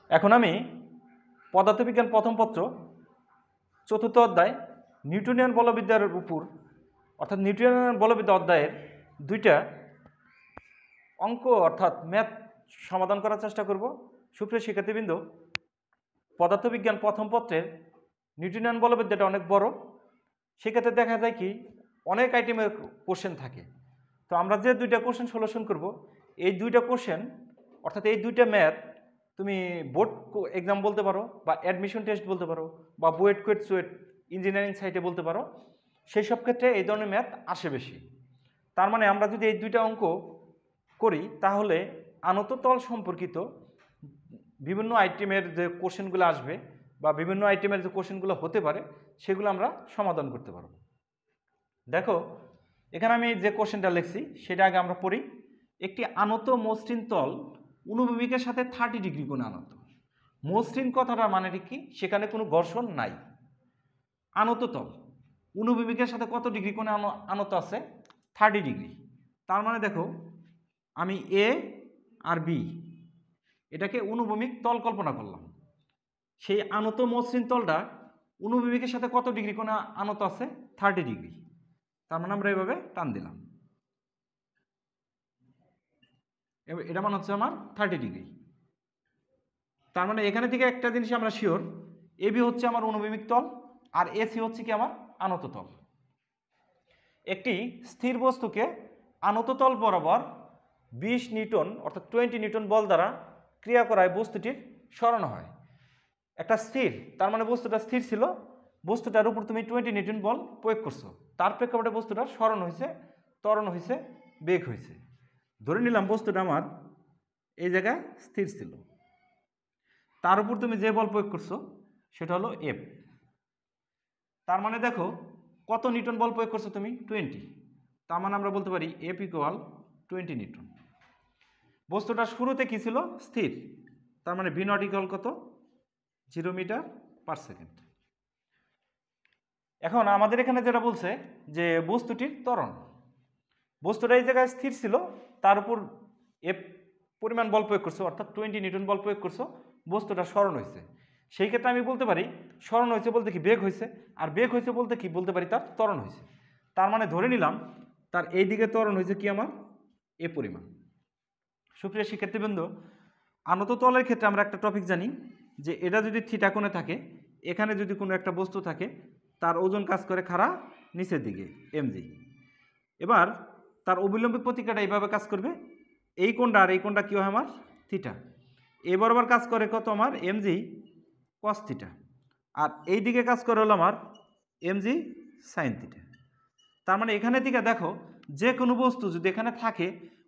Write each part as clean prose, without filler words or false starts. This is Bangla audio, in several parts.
এখন আমি পদার্থবিজ্ঞান প্রথম পত্র চতুর্থ অধ্যায় নিউটনিয়ান বলবিদ্যার উপর অর্থাৎ নিউটনিয়ান বলবিদ্যা অধ্যায়ের দুইটা অঙ্ক অর্থাৎ ম্যাথ সমাধান করার চেষ্টা করব। সুপ্রিয় শিক্ষার্থীবৃন্দ, পদার্থবিজ্ঞান প্রথম পত্রের নিউটনিয়ান বলবিদ্যাটা অনেক বড়, সেক্ষেত্রে দেখা যায় কি অনেক আইটেমের কোশ্চেন থাকে। তো আমরা যে দুইটা কোশ্চেন সলিউশন করব, এই দুইটা কোশ্চেন অর্থাৎ এই দুইটা ম্যাথ তুমি বোর্ড এক্সাম বলতে পারো, বা অ্যাডমিশন টেস্ট বলতে পারো, বা বুয়েট কুয়েট সুয়েট ইঞ্জিনিয়ারিং সাইটে বলতে পারো, সেই সব ক্ষেত্রে এই ধরনের ম্যাথ আসে বেশি। তার মানে আমরা যদি এই দুইটা অঙ্ক করি তাহলে আনত তল সম্পর্কিত বিভিন্ন আইটেমের যে কোশ্চেনগুলো আসবে বা বিভিন্ন আইটেমের যে কোশ্চেনগুলো হতে পারে সেগুলো আমরা সমাধান করতে পারব। দেখো এখানে আমি যে কোশ্চেনটা লিখছি সেটা আগে আমরা পড়ি। একটি আনত মসৃণ তল অনুভূমিকের সাথে 30 ডিগ্রি কোণে আনত। মসৃণ কথাটা মানে কি, সেখানে কোনো ঘর্ষণ নাই। আনত তল অনুভূমিকের সাথে কত ডিগ্রি কোণে আনত আছে? 30 ডিগ্রি। তার মানে দেখো আমি এ আর বি এটাকে অনুভূমিক তল কল্পনা করলাম। সেই আনত মসৃণ তলটা অনুভূমিকের সাথে কত ডিগ্রি কোণে আনত আছে? 30 ডিগ্রি। তার মানে আমরা এভাবে টান দিলাম, এটা মানে হচ্ছে আমার 30 ডিগ্রি। তার মানে এখানে থেকে একটা জিনিস আমরা শিওর, এবি হচ্ছে আমার অনুভূমিক তল আর এসি হচ্ছে কি আমার আনত তল। একটি স্থির বস্তুকে আনত তল বরাবর 20 নিউটন অর্থাৎ 20 নিউটন বল দ্বারা ক্রিয়া করায় বস্তুটির সরানো হয়। একটা স্থির, তার মানে বস্তুটা স্থির ছিল, বস্তুটার উপর তুমি 20 নিউটন বল প্রয়োগ করছো, তার প্রেক্ষাপটে বস্তুটা সরণ হয়েছে, ত্বরণ হয়েছে, বেগ হয়েছে। ধরে নিলাম বস্তুটা আমার এই জায়গায় স্থির ছিল, তার উপর তুমি যে বল প্রয়োগ করছো সেটা হলো এফ। তার মানে দেখো কত নিউটন বল প্রয়োগ করছো তুমি? 20। তার মানে আমরা বলতে পারি এফ ইকুয়াল 20 নিউটন। বস্তুটা শুরুতে কি ছিল? স্থির। তার মানে ভি নট ইকুয়াল কত? 0 মিটার পার সেকেন্ড। এখন আমাদের এখানে যেটা বলছে যে বস্তুটির ত্বরণ, বস্তুটা এই জায়গায় স্থির ছিল, তার উপর এফ পরিমাণ বল প্রয়োগ করছো অর্থাৎ 20 নিউটন বল প্রয়োগ করছো, বস্তুটা সরণ হয়েছে। সেই ক্ষেত্রে আমি বলতে পারি সরণ হয়েছে বলতে কি বেগ হয়েছে, আর বেগ হয়েছে বলতে কি বলতে পারি তার ত্বরণ হয়েছে। তার মানে ধরে নিলাম তার এই দিকে ত্বরণ হয়েছে কি আমার এ পরিমাণ। সুপ্রিয় শিক্ষার্থীবৃন্দ, আনত তলের ক্ষেত্রে আমরা একটা টপিক জানি যে এটা যদি থিটা কোণে থাকে, এখানে যদি কোনো একটা বস্তু থাকে তার ওজন কাজ করে খাড়া নিচের দিকে এমজি। এবার তার অবিলম্বিক প্রতিক্রিয়াটা এইভাবে কাজ করবে, এই কোণটা আর এই কোণটা কী হয় আমার থিটা, এ বরাবর কাজ করে কত আমার এমজি কস থিটা, আর এই দিকে কাজ করে হলো আমার এমজি সাইন থিটা। তার মানে এখানে থেকে দেখো যে কোনো বস্তু যদি এখানে থাকে,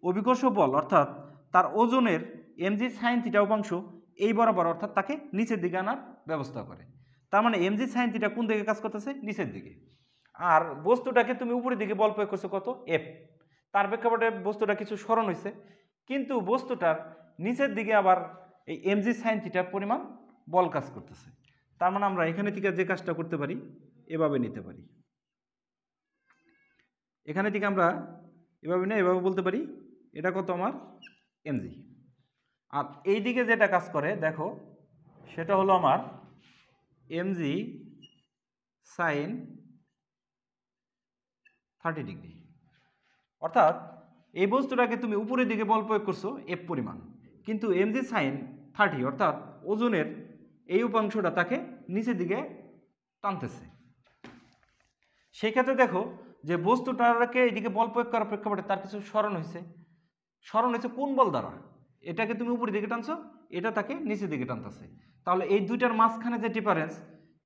অভিকর্ষ বল অর্থাৎ তার ওজনের এমজি সাইন থিটা উপাংশ এই বরাবর অর্থাৎ তাকে নিচের দিকে আনার ব্যবস্থা করে। তার মানে এমজি সাইন থিটা কোন দিকে কাজ করতেছে? নিচের দিকে। আর বস্তুটাকে তুমি উপরের দিকে বল প্রয়োগ করছো কত? এফ। তার প্রেক্ষাপটে বস্তুটা কিছু সরণ হয়েছে, কিন্তু বস্তুটার নিচের দিকে আবার এই এমজি সাইন থিটার পরিমাণ বল কাজ করতেছে। তার মানে আমরা এখানে থেকে যে কাজটা করতে পারি এভাবে নিতে পারি, এখানে থেকে আমরা এভাবে না এভাবে বলতে পারি এটা কত আমার এমজি। আর এই দিকে যেটা কাজ করে দেখো সেটা হলো আমার এমজি সাইন 30 ডিগ্রি। অর্থাৎ এই বস্তুটাকে তুমি উপরের দিকে বল প্রয়োগ করছো এফ পরিমাণ, কিন্তু এমজি সাইন 30 অর্থাৎ ওজনের এই উপাংশটা তাকে নিচের দিকে টানতেছে। সেই ক্ষেত্রে দেখো যে বস্তুটাকে এইদিকে বল প্রয়োগ করার প্রেক্ষাপটে তার কিছু সরণ হয়েছে। সরণ হয়েছে কোন বল দ্বারা? এটাকে তুমি উপরের দিকে টানছো, এটা তাকে নিচের দিকে টানতেছে। তাহলে এই দুইটার মাঝখানে যে ডিফারেন্স,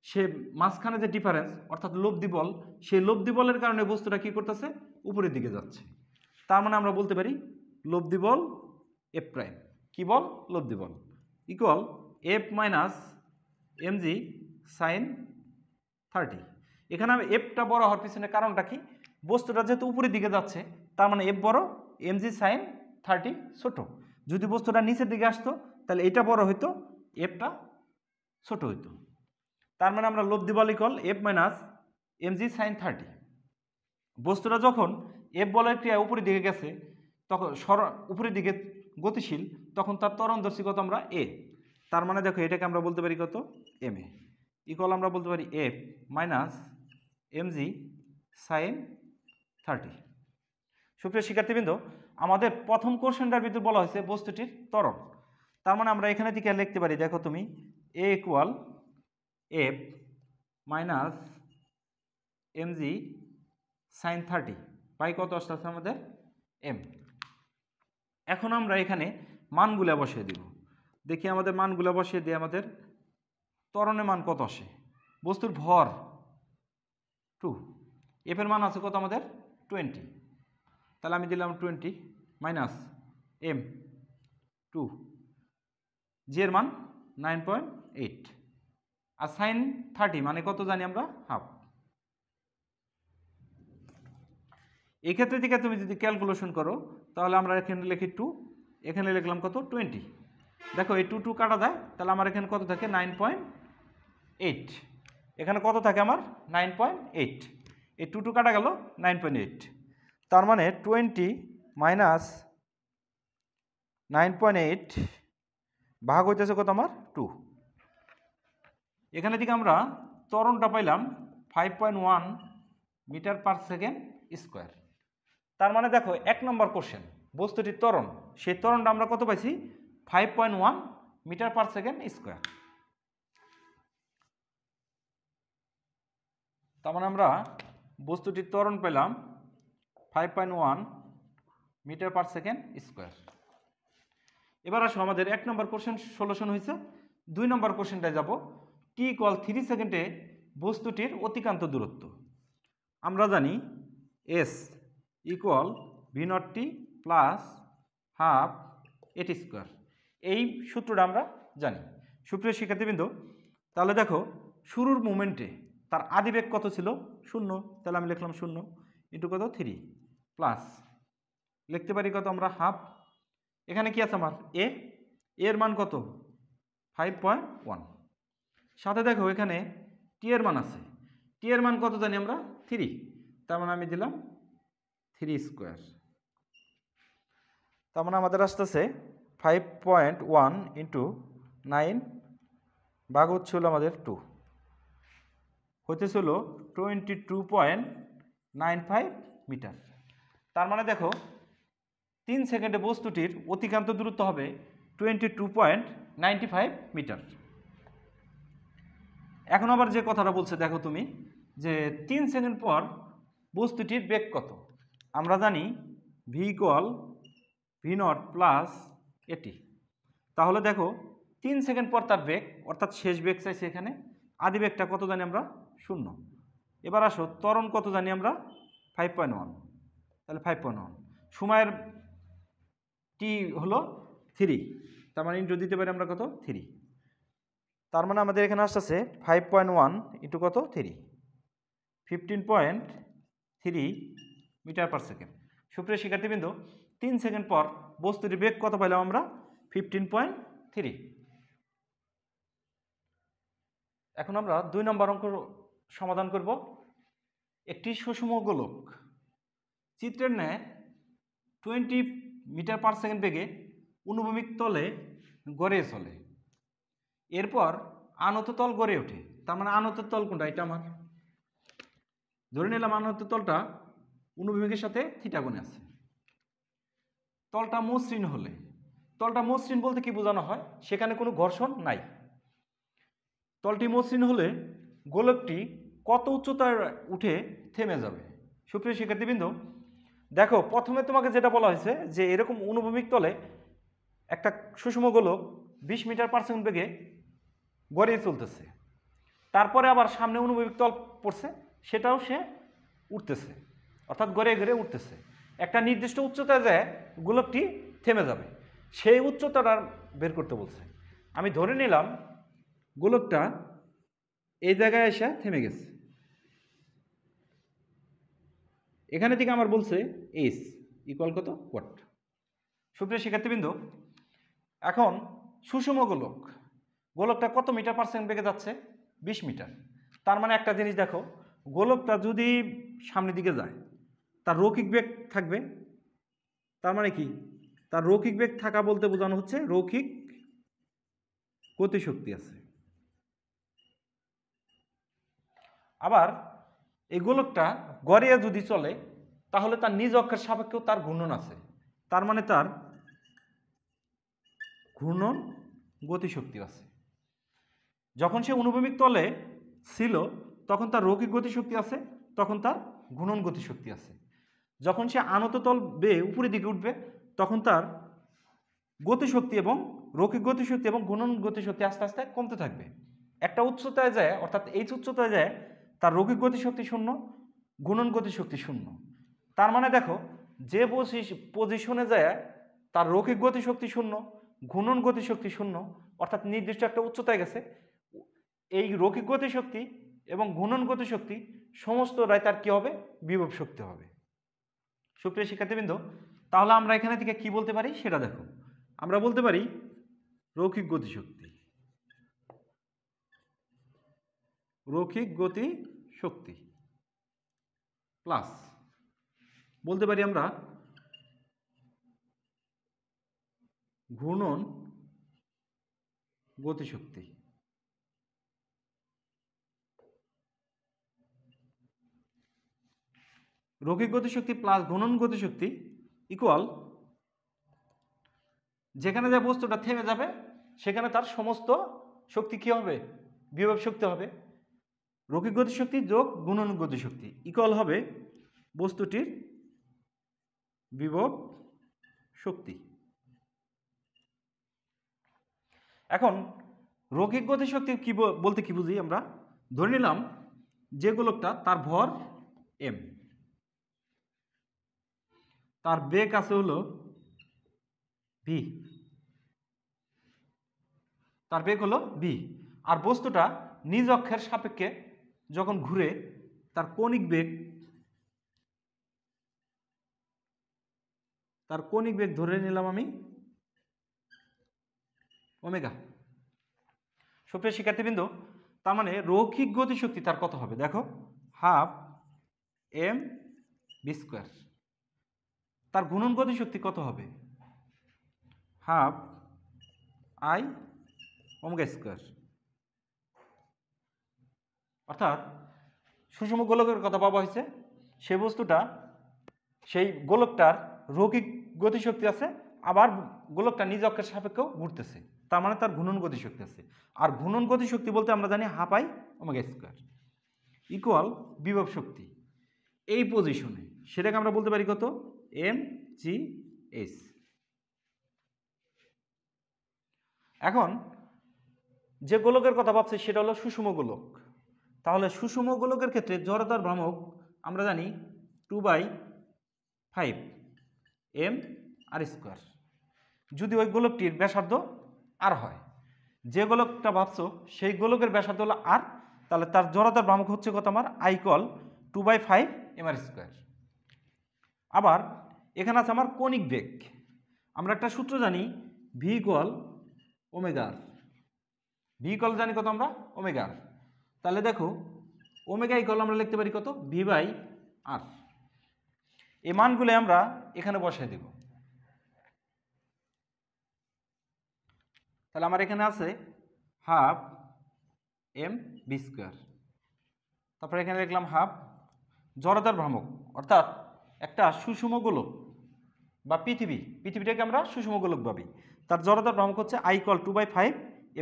সে মাঝখানে যে ডিফারেন্স অর্থাৎ লব্ধি বল, সেই লব্ধি বলের কারণে বস্তুটা কি করতেছে? উপরের দিকে যাচ্ছে। তার মানে আমরা বলতে পারি লব্ধি বল এফ প্রাইম, কি বল? লব্ধি বল equal F minus m g sine 30। এখানে আমি এফটা বড় হওয়ার পিছনে কারণটা কি? বস্তুটা যেহেতু উপরের দিকে যাচ্ছে তার মানে এফ বড়, এমজি সাইন 30 ছোট। যদি বস্তুটা নিচের দিকে আসতো তাহলে এটা বড় হইতো, এফটা ছোট হইতো। তার মানে আমরা লব্ধি বল equal F minus m g sine 30। বস্তুটা যখন এফ বলের ক্রিয়া উপরের দিকে গেছে, তখন উপরের দিকে গতিশীল, তখন তার ত্বরণ দর্শী কত আমরা এ। তার মানে দেখো এটাকে আমরা বলতে পারি কত, এম এ, ইকুয়াল আমরা বলতে পারি F minus M G sine 30। সুপ্রিয় শিক্ষার্থীবৃন্দ, আমাদের প্রথম কোশ্চেনটার ভিতর বলা হয়েছে বস্তুটির ত্বরণ। তার মানে আমরা এখানে থেকে লিখতে পারি, দেখো তুমি, a equal F minus M G sine 30 by কত আসতেছে আমাদের এম। এখন আমরা এখানে মানগুলা বসিয়ে দিব, দেখি আমাদের মানগুলা বসিয়ে দিয়ে আমাদের ত্বরণের মান কত আসে। বস্তুর ভর 2, এফের মান আছে কত আমাদের 20, তাহলে আমি দিলাম 20 মাইনাস এম 2, জি এর মান 9.8, আর সাইন 30 মানে কত জানি আমরা হাফ। এই ক্ষেত্রে থেকে তুমি যদি ক্যালকুলেশন করো তাহলে আমরা এখানে লিখি 2, এখানে লিখলাম কত 20, দেখো এই 2 2 কাটা যায়, তাহলে আমার এখানে কত থাকে 9.8, এখানে কত থাকে আমার 9.8, এই 2 2 কাটা গেল 9.8, তার মানে 20 মাইনাস 9.8 ভাগ হইতেছে কত আমার 2। এখানে থেকে আমরা ত্বরণটা পাইলাম 5.1 মিটার পার সেকেন্ড স্কোয়ার। তার মানে দেখো 1 নম্বর কোশ্চেন বস্তুটির ত্বরণ, সেই ত্বরণটা আমরা কত পাইছি 5.1 মিটার পার সেকেন্ড স্কোয়ার। তার মানে আমরা বস্তুটির ত্বরণ পেলাম 5.1 মিটার পার সেকেন্ড স্কোয়ার। এবার আসো আমাদের 1 নম্বর কোশ্চেন সলিউশন হয়েছে। 2 নম্বর কোশ্চেনটায় যাব, টি ইকুয়াল 3 সেকেন্ডে বস্তুটির অতিক্রান্ত দূরত্ব। আমরা জানি এস ইকুয়াল ভি নট টি প্লাস হাফ এটি স্কোয়ার, এই সূত্রটা আমরা জানি। সুপ্রিয় শিক্ষার্থীবৃন্দ, তাহলে দেখো শুরুর মোমেন্টে তার আদিবেগ কত ছিল 0, তাহলে আমি লিখলাম 0 ইন্টু কত 3 প্লাস লিখতে পারি কত আমরা হাফ, এখানে কি আছে আমার এর মান কত 5.1, সাথে দেখো এখানে টি এর মান আছে, টি এর মান কত জানি আমরা 3, তার মানে আমি দিলাম 3 স্কোয়ার, তার মানে আমাদের আসতেছে 5.1 ইন্টু 9 ভাগ হচ্ছে হলো আমাদের 2, হইতেছিল 22.95 মিটার। তার মানে দেখো 3 সেকেন্ডে বস্তুটির অতিক্রান্ত দূরত্ব হবে 22.95 মিটার। এখন আবার যে কথাটা বলছে দেখো তুমি, যে 3 সেকেন্ড পর বস্তুটির বেগ কত। আমরা জানি V equal V naught plus এটি, তাহলে দেখো 3 সেকেন্ড পর তার বেগ অর্থাৎ শেষ বেগ চাইছে, এখানে আদি বেগটা কত জানি আমরা 0। এবার আসো ত্বরণ কত জানি আমরা 5.1, তাহলে 5.1 সময়ের টি হলো 3, তার মানে ইন্টু দিতে পারি আমরা কত 3, তার মানে আমাদের এখানে আসতেছে 5.1 ইন্টু কত 3, 15.3 মিটার পার সেকেন্ড। সুপ্রিয় শিক্ষার্থীবৃন্দ, 3 সেকেন্ড পর বস্তুটির বেগ কত পাইলাম আমরা 15.3। এখন আমরা 2 নম্বর অঙ্ক সমাধান করব। একটি সুষম গোলক চিত্রের ন্যায় 20 মিটার পার সেকেন্ড বেগে অনুভূমিক তলে গড়ে চলে, এরপর আনত তল গড়ে ওঠে। তার মানে আনত তল কোনটা, এটা আমার ধরে নিলাম আনত তলটা অনুভূমিকের সাথে থিটা কোণে আছে। তলটা মসৃণ হলে, তলটা মসৃণ বলতে কি বোঝানো হয়, সেখানে কোনো ঘর্ষণ নাই। তলটি মসৃণ হলে গোলকটি কত উচ্চতায় উঠে থেমে যাবে। সুপ্রিয় শিক্ষার্থীবৃন্দ, দেখো প্রথমে তোমাকে যেটা বলা হয়েছে যে এরকম অনুভূমিক তলে একটা সুষম গোলক 20 মিটার পার সেকেন্ড বেগে গড়িয়ে চলতেছে, তারপরে আবার সামনে অনুভূমিক তল পড়ছে, সেটাও সে উঠতেছে, অর্থাৎ গড়িয়ে গড়িয়ে উঠতেছে। একটা নির্দিষ্ট উচ্চতায় যায় গোলকটি থেমে যাবে, সেই উচ্চতাটা বের করতে বলছে। আমি ধরে নিলাম গোলকটা এই জায়গায় এসে থেমে গেছে, এখানে থেকে আমার বলছে এস ইকুয়াল কত ওয়াট। সুপ্রিয় শিক্ষার্থীবৃন্দ, এখন সুষম গোলক, গোলকটা কত মিটার পার সেকেন্ড বেগে যাচ্ছে 20 মিটার। তার মানে একটা জিনিস দেখো, গোলকটা যদি সামনের দিকে যায় তার রৈখিক বেগ থাকবে। তার মানে কি, তার রৈখিক বেগ থাকা বলতে বোঝানো হচ্ছে রৈখিক গতিশক্তি আছে। আবার এই গোলকটা গড়িয়ে যদি চলে তাহলে তার নিজ অক্ষের সাপেক্ষেও তার ঘূর্ণন আছে, তার মানে তার ঘূর্ণন গতিশক্তি আছে। যখন সে অনুভূমিক তলে ছিল তখন তার রৈখিক গতিশক্তি আছে, তখন তার ঘূর্ণন গতিশক্তি আছে। যখন সে আনত তল বেয়ে উপরের দিকে উঠবে তখন তার গতিশক্তি এবং রৈখিক গতিশক্তি এবং ঘূর্ণন গতিশক্তি আস্তে আস্তে কমতে থাকবে। একটা উচ্চতায় যায়, অর্থাৎ এই উচ্চতায় যায় তার রৈখিক গতিশক্তি শূন্য, ঘূর্ণন গতিশক্তি শূন্য। তার মানে দেখো যে পজিশনে যায় তার রৈখিক গতিশক্তি শূন্য, ঘূর্ণন গতিশক্তি শূন্য, অর্থাৎ নির্দিষ্ট একটা উচ্চতায় গেছে, এই রৈখিক গতিশক্তি এবং ঘূর্ণন গতিশক্তি সমস্তটাই তার কি হবে? বিভব শক্তি হবে। সুপ্রিয় শিক্ষার্থীবৃন্দ, তাহলে আমরা এখানে থেকে কি বলতে পারি সেটা দেখো। আমরা বলতে পারি রৈখিক গতিশক্তি, রৈখিক গতিশক্তি প্লাস বলতে পারি আমরা ঘূর্ণন গতিশক্তি। রৈখিক গতিশক্তি প্লাস ঘূর্ণন গতিশক্তি ইকুয়াল, যেখানে যে বস্তুটা থেমে যাবে সেখানে তার সমস্ত শক্তি কি হবে? বিভব শক্তি হবে। রৈখিক গতিশক্তি যোগ ঘূর্ণন গতিশক্তি ইকুয়াল হবে বস্তুটির বিভব শক্তি। এখন রৈখিক গতিশক্তি কি বলতে কি বুঝি আমরা? ধরে নিলাম যে গোলকটা তার ভর m, তার বেগ আছে হলো v, তার বেগ হলো v, আর বস্তুটা নিজ অক্ষের সাপেক্ষে যখন ঘুরে তার কৌণিক বেগ ধরে নিলাম আমি ওমেগা। সুপ্রিয় শিক্ষার্থীবৃন্দ, তার মানে রৈখিক গতিশক্তি তার কত হবে? দেখো, হাফ m v স্কোয়ার। তার ঘূর্ণন গতিশক্তি কত হবে? Half i omega square. অর্থাৎ সুষম গোলকের কথা বলা হয়েছে, সেই বস্তুটা সেই গোলকটার রৈখিক গতিশক্তি আছে, আবার গোলকটা নিজ অক্ষের সাপেক্ষেও ঘুরতেছে, তার মানে তার ঘূর্ণন গতিশক্তি আছে। আর ঘূর্ণন গতিশক্তি বলতে আমরা জানি half I omega square equal বিভব শক্তি এই পজিশনে, সেটাকে আমরা বলতে পারি কত? M G S. এখন যে গোলকের কথা ভাবছি সেটা হলো সুষম গোলক। তাহলে সুষম গোলকের ক্ষেত্রে জড়তার ভ্রামক আমরা জানি 2/5 m r স্কোয়ার। যদি ওই গোলকটির ব্যাসার্ধ আর হয়, যে গোলকটা ভাবছো সেই গোলকের ব্যাসার্ধ হলো আর, তাহলে তার জড়তার ভ্রামক হচ্ছে কত? আমার i equal 2/5 m r square. আবার এখানে আছে আমার কৌণিক বেগ। আমরা একটা সূত্র জানি v ইকুয়াল ওমেগা আর। v ইকুয়াল জানি কত আমরা? ওমেগা আর। তাহলে দেখো ওমেগা ইকুয়াল আমরা লিখতে পারি কত? v বাই আর। এই মানগুলো আমরা এখানে বসাই দেব। তাহলে আমার এখানে আছে হাফ m v স্কোয়ার, তারপরে এখানে লিখলাম হাফ জড়তার ভ্রামক, অর্থাৎ একটা সুষম গোলক বা পৃথিবীটাকে আমরা সুষম গোলক ভাবি, তার জড়তার ভ্রামক হচ্ছে i equal 2/5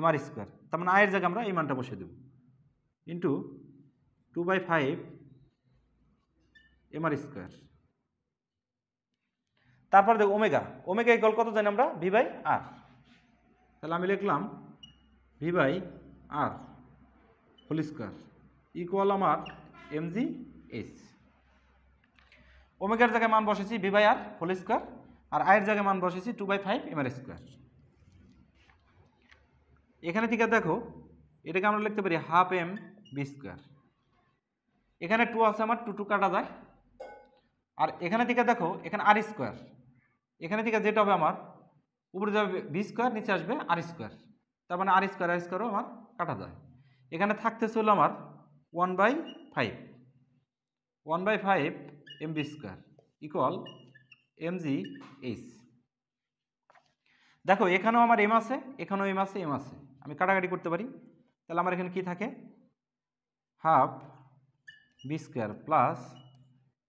m r square. তার মানে আয়ের জায়গায় আমরা এই মানটা বসিয়ে দেব ইন্টু 2/5 m r স্কোয়ার। তারপরে দেখো ওমেগা ইকুয়াল কত জানি আমরা? v by r. তাহলে আমি লিখলাম v by r whole square equal আমার mg h। ওমেগার জায়গায় মান বসেছি v by r whole square, আর আয়ের জায়গায় মান বসেছি 2/5 m r স্কোয়ার। এখানে থেকে দেখো এটাকে আমরা লিখতে পারি হাফ m v স্কোয়ার। এখানে 2 আছে, আমার 2 কাটা যায়, আর এখানে থেকে দেখো এখানে আর স্কোয়ার, এখানে থেকে যেটা হবে আমার উপরে যাবে ভি স্কোয়ার, নিচে আসবে আর স্কোয়ার, তার মানে আর স্কোয়ারও আমার কাটা যায়। এখানে থাকতেছে হলো আমার 1/5 mv square equal mg h। দেখো এখানেও আমার এম আছে, এখানেও এম আছে, এম আছে, আমি কাটাকাটি করতে পারি। তাহলে আমার এখানে কি থাকে, half B square plus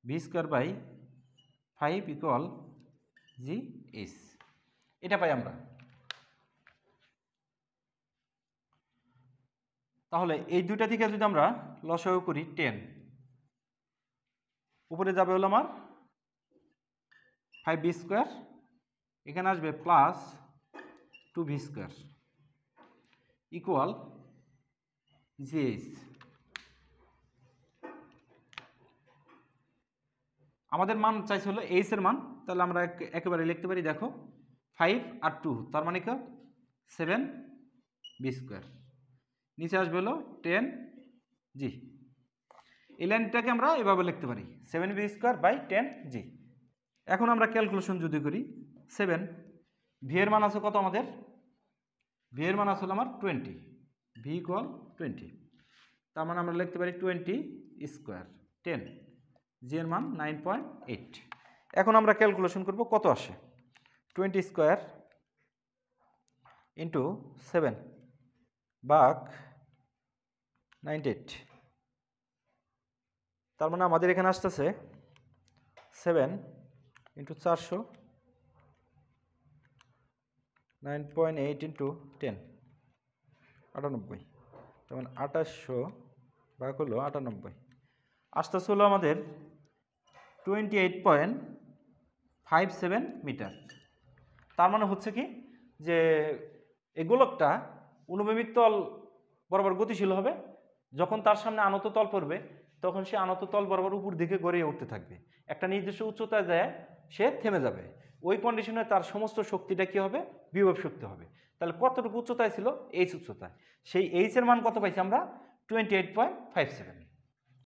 B square by 5 equal G H, এটা পাই আমরা। তাহলে এই দুইটা থেকে যদি আমরা লসাগু করি 10, উপরে যাবে হলো আমার 5b স্কোয়ার, এখানে আসবে plus 2b square equal GH. আমাদের মান চাইছে হলো এইচ এর মান, তাহলে আমরা একেবারে লিখতে পারি, দেখো 5 আর 2 তার মানে কি 7b স্কোয়ার, নিচে আসবে হলো 10g। এই লাইনটাকে আমরা এভাবে লিখতে পারি 7b স্কোয়ার বাই 10g। এখন আমরা ক্যালকুলেশন যদি করি, 7 ভি এর মান আছে কত আমাদের, ভি এর মান আছে হলো আমার 20, ভি ইকুয়াল 20, তার মানে আমরা লিখতে পারি 20 স্কোয়ার 10, জি এর মান 9.8। এখন আমরা ক্যালকুলেশন করব কত আসে, 20 স্কোয়ার ইন্টু 7 ভাগ 98, তার মানে আমাদের এখানে আসতেছে 7 ইন্টু 400, 9.8 ইন্টু 10, 98, যেমন 2800 ভাগ হলো 98, আসতেছে হলো আমাদের 28.57 মিটার। তার মানে হচ্ছে কি যে এই গোলকটা অনুভূমিক তল বরাবর গতিশীল হবে, যখন তার সামনে আনত তল পড়বে তখন সে আনত তল বরাবর উপর দিকে গড়িয়ে উঠতে থাকবে, একটা নির্দিষ্ট উচ্চতায় যায় সে থেমে যাবে। ওই কন্ডিশনে তার সমস্ত শক্তিটা কি হবে, বিভব শক্তি হবে। তাহলে কতটুকু উচ্চতায় ছিল, এইচ উচ্চতায়, সেই এইচ এর মান কত পাইছি আমরা, 28.57।